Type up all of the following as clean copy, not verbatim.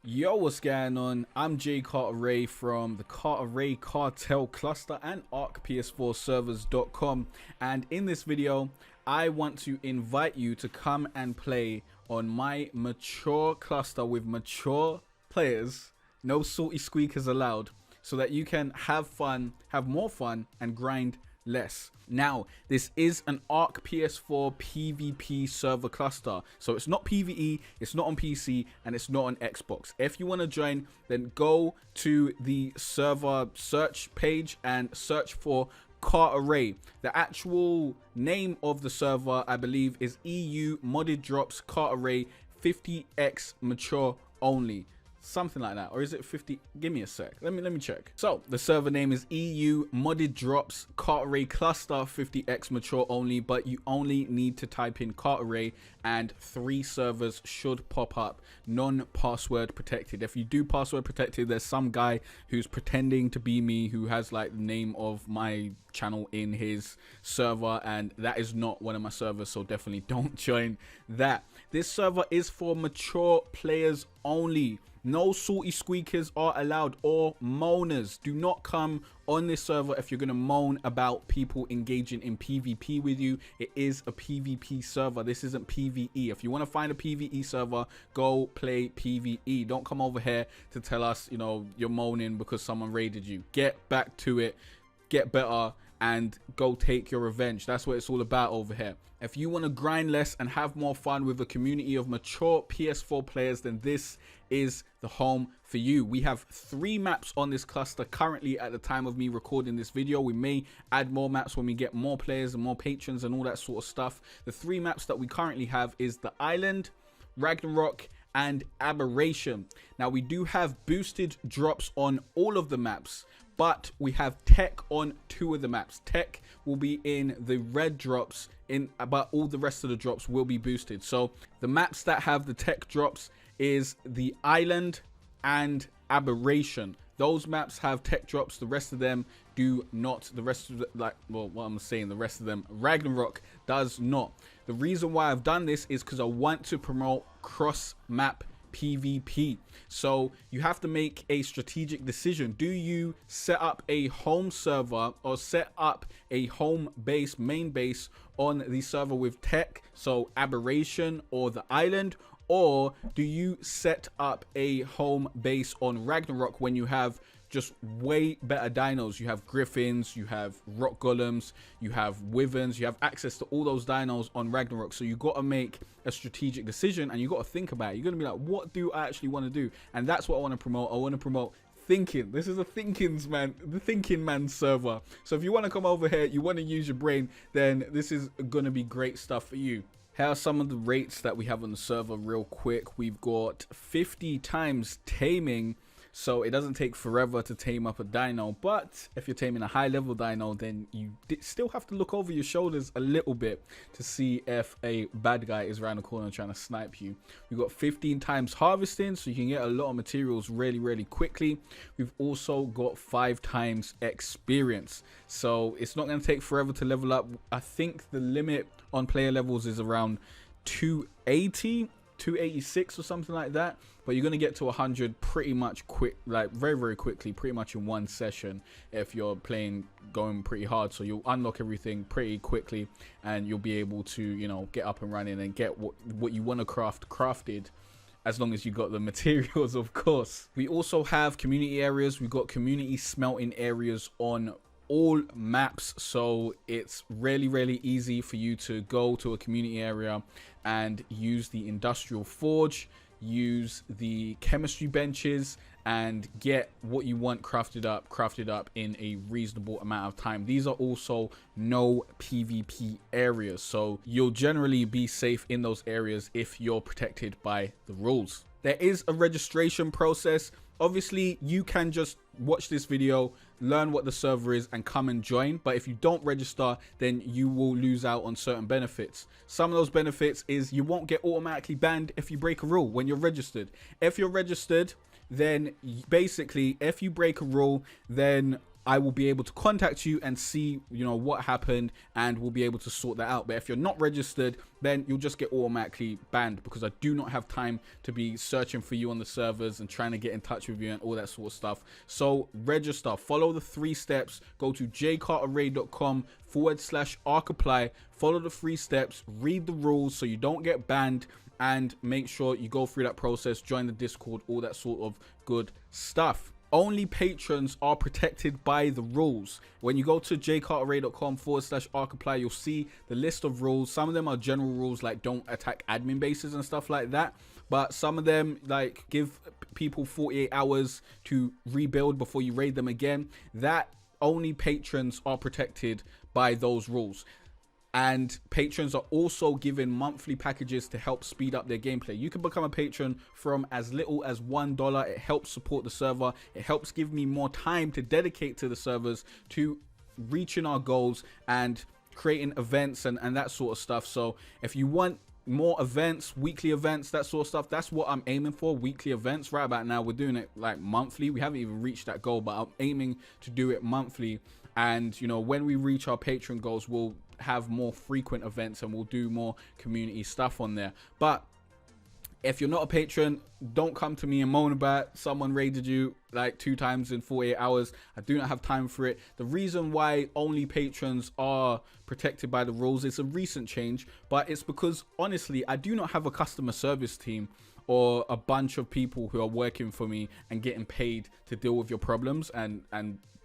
Yo, what's going on? I'm Jay Carteret from the Carteret Cartel Cluster and ARK PS4 Servers.com, and in this video I want to invite you to come and play on my mature cluster with mature players, no salty squeakers allowed, so that you can have fun, have more fun, and grind less. Now, this is an ARK PS4 PVP server cluster, so it's not PvE, it's not on PC, and it's not on Xbox. If you want to join, then go to the server search page and search for Carteret. The actual name of the server, I believe, is EU Modded Drops Carteret 50x Mature Only. Something like that, or is it 50? Give me a sec, let me check. So the server name is EU Modded Drops Carteret Cluster 50x Mature Only, but you only need to type in Carteret and 3 servers should pop up, non-password protected. If you do password protected, there's some guy who's pretending to be me who has like the name of my channel in his server, and that is not one of my servers, so definitely don't join that. This server is for mature players only. No salty squeakers are allowed, or moaners. Do not come on this server if you're going to moan about people engaging in PvP with you. It is a PvP server. This isn't PvE. If you want to find a PvE server, go play PvE. Don't come over here to tell us, you know, you're moaning because someone raided you. Get back to it, get better, and go take your revenge. That's what it's all about over here. If you want to grind less and have more fun with a community of mature PS4 players, then this is the home for you. We have 3 maps on this cluster currently at the time of me recording this video. We may add more maps when we get more players and more patrons and all that sort of stuff. The 3 maps that we currently have is the Island, Ragnarok, and Aberration. Now, we do have boosted drops on all of the maps, but we have tech on 2 of the maps. Tech will be in the red drops, but all the rest of the drops will be boosted. So the maps that have the tech drops is the Island and Aberration. Those maps have tech drops, the rest of them do not. The rest of the, like, well, what I'm saying, the rest of them, Ragnarok does not. The reason why I've done this is because I want to promote cross map PvP. So you have to make a strategic decision. Do you set up a home server or set up a home base, main base on the server with tech, so Aberration or the Island, or do you set up a home base on Ragnarok when you have just way better dinos? You have griffins, you have rock golems, you have wyverns, you have access to all those dinos on Ragnarok. So you got to make a strategic decision and you got to think about it. You're going to be like, what do I actually want to do? And that's what I want to promote. I want to promote thinking. This is a the thinking man server. So if you want to come over here, you want to use your brain, then this is going to be great stuff for you. Here are some of the rates that we have on the server real quick. We've got 50 times taming, so it doesn't take forever to tame up a dino, but if you're taming a high level dino, then you still have to look over your shoulders a little bit to see if a bad guy is around the corner trying to snipe you. We've got 15 times harvesting, so you can get a lot of materials really quickly. We've also got 5 times experience, so it's not going to take forever to level up. I think the limit on player levels is around 280, 286 or something like that, but you're going to get to 100 pretty much quick, like very quickly, pretty much in one session if you're going pretty hard. So you'll unlock everything pretty quickly and you'll be able to, you know, get up and running and get what you want to crafted, as long as you got the materials, of course. We also have community areas. We've got community smelting areas on all maps, so it's really easy for you to go to a community area and use the industrial forge, use the chemistry benches, and get what you want crafted up in a reasonable amount of time. These are also no PvP areas, so you'll generally be safe in those areas if you're protected by the rules. There is a registration process. Obviously, you can just watch this video, learn what the server is, and come and join. But if you don't register, then you will lose out on certain benefits. Some of those benefits is you won't get automatically banned if you break a rule when you're registered. If you're registered, then basically, if you break a rule, then I will be able to contact you and see, you know, what happened, and we'll be able to sort that out. But if you're not registered, then you'll just get automatically banned, because I do not have time to be searching for you on the servers and trying to get in touch with you and all that sort of stuff. So register, follow the 3 steps, go to jcarteray.com/ARKapply, follow the 3 steps, read the rules so you don't get banned, and make sure you go through that process, join the Discord, all that sort of good stuff. Only patrons are protected by the rules. When you go to jcarteray.com/ARKapply, you'll see the list of rules. Some of them are general rules, like don't attack admin bases and stuff like that. But some of them, like give people 48 hours to rebuild before you raid them again. That only patrons are protected by those rules. And patrons are also given monthly packages to help speed up their gameplay. You can become a patron from as little as $1. It helps support the server. It helps give me more time to dedicate to the servers, to reaching our goals and creating events and that sort of stuff. So if you want more events, weekly events, that sort of stuff, that's what I'm aiming for. Weekly events. Right about now we're doing it like monthly. We haven't even reached that goal, but I'm aiming to do it monthly. And you know, when we reach our patron goals, we'll have more frequent events and we'll do more community stuff on there. But if you're not a patron, don't come to me and moan about someone raided you like 2 times in 48 hours. I do not have time for it. The reason why only patrons are protected by the rules is a recent change, but it's because honestly, I do not have a customer service team or a bunch of people who are working for me and getting paid to deal with your problems and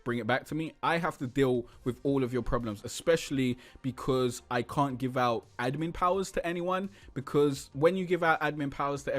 bring it back to me. I have to deal with all of your problems, especially because I can't give out admin powers to anyone, because when you give out admin powers to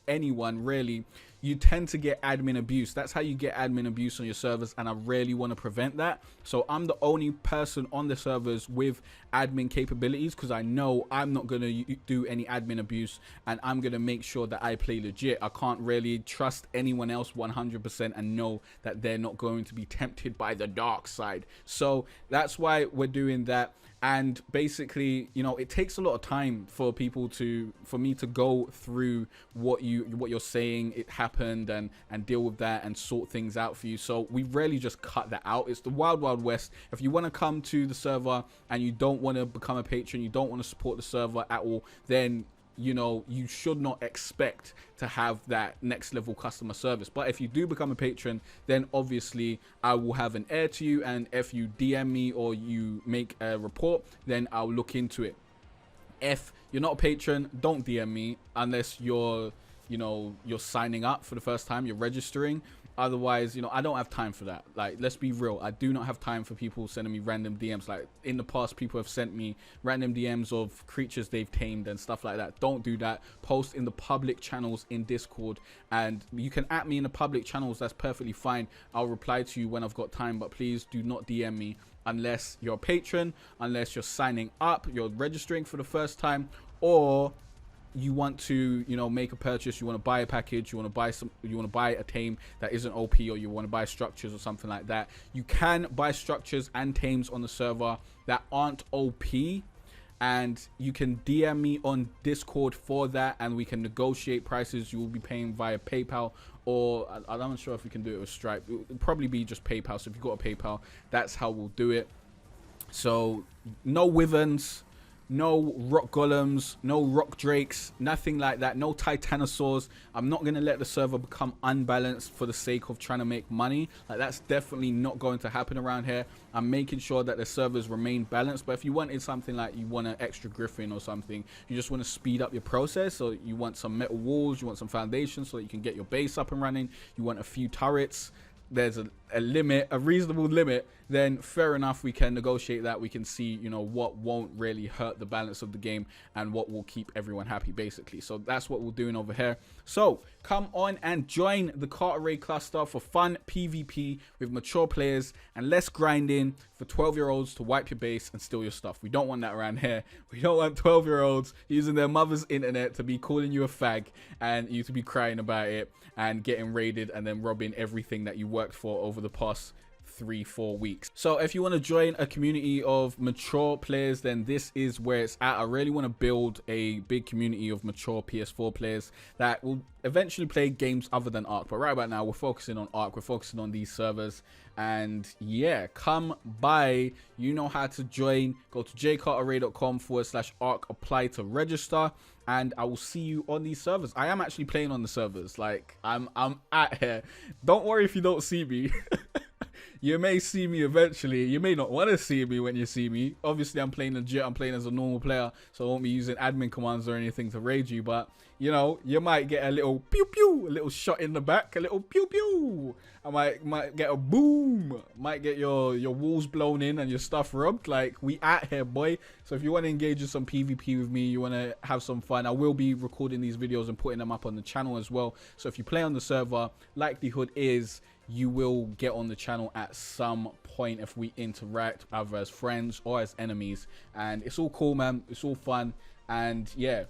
anyone really, you tend to get admin abuse. That's how you get admin abuse on your servers, and I really want to prevent that. So I'm the only person on the servers with admin capabilities, because I know I'm not going to do any admin abuse, and I'm going to make sure that I play legit. I can't really trust anyone else 100% and know that they're not going to be tempted by the dark side. So that's why we're doing that. And basically, you know, it takes a lot of time for me to go through what you're saying it happened and deal with that and sort things out for you. So we really just cut that out. It's the wild west. If you want to come to the server and you don't want to become a patron, you don't want to support the server at all, then you know, you should not expect to have that next level customer service. But if you do become a patron, then obviously I will have an ear to you, and if you DM me or you make a report, then I'll look into it. If you're not a patron, don't DM me unless you're signing up for the first time, you're registering. Otherwise, you know, I don't have time for that. Like, let's be real, I do not have time for people sending me random DMs. Like in the past, people have sent me random DMs of creatures they've tamed and stuff like that. Don't do that. Post in the public channels in Discord, and you can at me in the public channels. That's perfectly fine. I'll reply to you when I've got time, but please do not DM me unless you're a patron, unless you're signing up, you're registering for the first time, or you want to, you know, make a purchase, you want to buy a package, you want to buy a tame that isn't OP, or you want to buy structures or something like that. You can buy structures and tames on the server that aren't OP, and you can DM me on Discord for that, and we can negotiate prices. You will be paying via PayPal, or I'm not sure if we can do it with Stripe. It will probably be just PayPal. So if you've got a PayPal, that's how we'll do it. So no wyverns, no rock golems, no rock drakes, nothing like that. No titanosaurs. I'm not going to let the server become unbalanced for the sake of trying to make money. Like, that's definitely not going to happen around here. I'm making sure that the servers remain balanced. But if you wanted something like, you want an extra griffin or something, you just want to speed up your process, or you want some metal walls, you want some foundations so that you can get your base up and running, you want a few turrets, there's a limit, a reasonable limit, then fair enough, we can negotiate that. We can see, you know, what won't really hurt the balance of the game and what will keep everyone happy, basically. So that's what we're doing over here. So come on and join the Carteray cluster for fun PvP with mature players, and less grinding for 12-year-olds to wipe your base and steal your stuff. We don't want that around here. We don't want 12-year-olds using their mother's internet to be calling you a fag and you to be crying about it and getting raided and then robbing everything that you worked for over the past 3-4 weeks. So if you want to join a community of mature players, then this is where it's at. I really want to build a big community of mature PS4 players that will eventually play games other than Ark, but right about now we're focusing on Ark. We're focusing on these servers, and yeah, come by. You know how to join. Go to jcarteray.com/ARK apply to register, and I will see you on these servers. I am actually playing on the servers. Like, I'm at here. Don't worry if you don't see me. You may see me eventually. You may not want to see me when you see me. Obviously, I'm playing legit. I'm playing as a normal player, so I won't be using admin commands or anything to raid you. But, you know, you might get a little pew-pew, a little shot in the back, a little pew-pew. I might get a boom. Might get your walls blown in and your stuff rubbed. Like, we at here, boy. So if you want to engage in some PvP with me, you want to have some fun, I will be recording these videos and putting them up on the channel as well. So if you play on the server, likelihood is you will get on the channel at some point if we interact, either as friends or as enemies. And it's all cool, man. It's all fun. And yeah,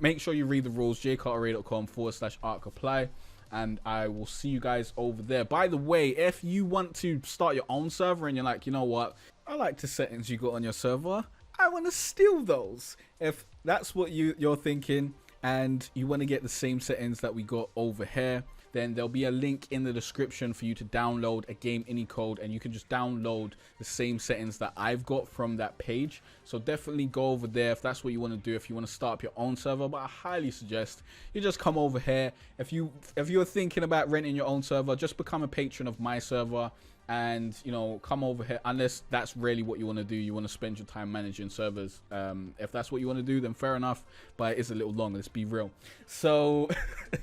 make sure you read the rules. jcarteray.com/ARK apply, and I will see you guys over there. By the way, if you want to start your own server and you're like, you know what, I like the settings you got on your server, I want to steal those. If that's what you're thinking and you want to get the same settings that we got over here, then there'll be a link in the description for you to download a game any code, and you can just download the same settings that I've got from that page. So definitely go over there if that's what you want to do, if you want to start up your own server. But I highly suggest you just come over here. If you're thinking about renting your own server, just become a patron of my server, and you know, come over here, unless that's really what you want to do. You want to spend your time managing servers. If that's what you want to do, then fair enough, but it's a little long, let's be real. So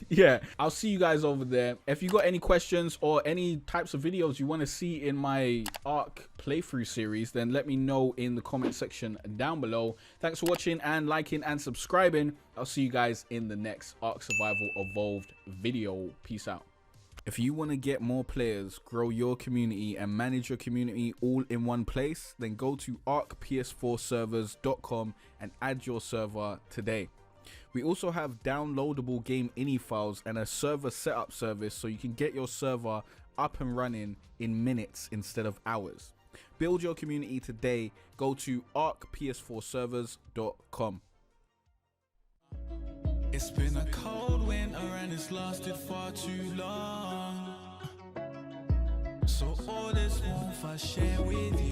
yeah, I'll see you guys over there. If you got any questions or any types of videos you want to see in my Ark playthrough series, then let me know in the comment section down below. Thanks for watching and liking and subscribing. I'll see you guys in the next Ark Survival Evolved video. Peace out. If you want to get more players, grow your community, and manage your community all in one place, then go to ARK PS4 servers.com and add your server today. We also have downloadable game ini files and a server setup service, so you can get your server up and running in minutes instead of hours. Build your community today. Go to ARK PS4 servers.com. It's been a cold winter and it's lasted far too long, so all this warmth I share with you.